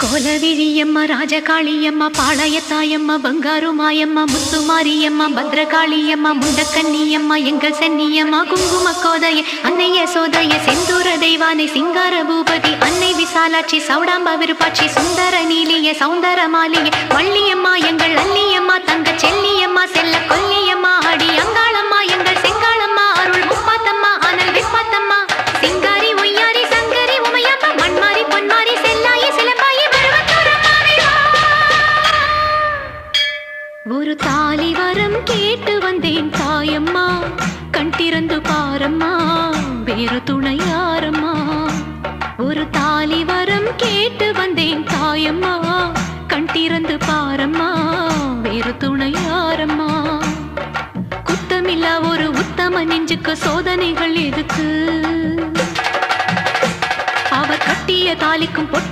கோலவிழியம்மா ராஜகாளியம்மா பாளையத்தாயம்மா பங்காரு மாயம்மா முத்துமாரியம்மா பத்ரகாளியம்மா முண்டக்கன்னியம்மா எங்கள் சென்னியம்மா குங்கும கோதைய அன்னைய சோதைய செந்தூர தெய்வானை சிங்கார பூபதி அன்னை விசாலாட்சி சௌடாம்பா விருப்பாட்சி சுந்தர நீலிய சௌந்தர மாலிய வள்ளியம்மா எங்கள் அல்லியம்மா தங்க செல்லியம்மா செல்ல கொல்லியம்மா அடி அங்காளம்மா எங்கள் செங்காளம்மா அருள் முப்பாத்தம்மா அனல் விப்பாத்தம்மா சிங்காரி ஒய்யாரி சங்கரி உமையம்மா மண்மாரி பொன்மாரி செல்லாயி சிலம்பாயி ஒரு தாலி வரம் கேட்டு வந்தேன் தாயம்மா கண் திறந்து பாரம்மா வேறு துணை யாரம்மா ஒரு தாலி வரம் கேட்டு வந்தேன் தாயம்மா கண் திறந்து பாரம்மா வேறு துணை யாரம்மா குத்தமில்லா ஒரு உத்தம நெஞ்சுக்கு சோதனைகள் எதுக்கு அவர் கட்டிய தாலிக்கும்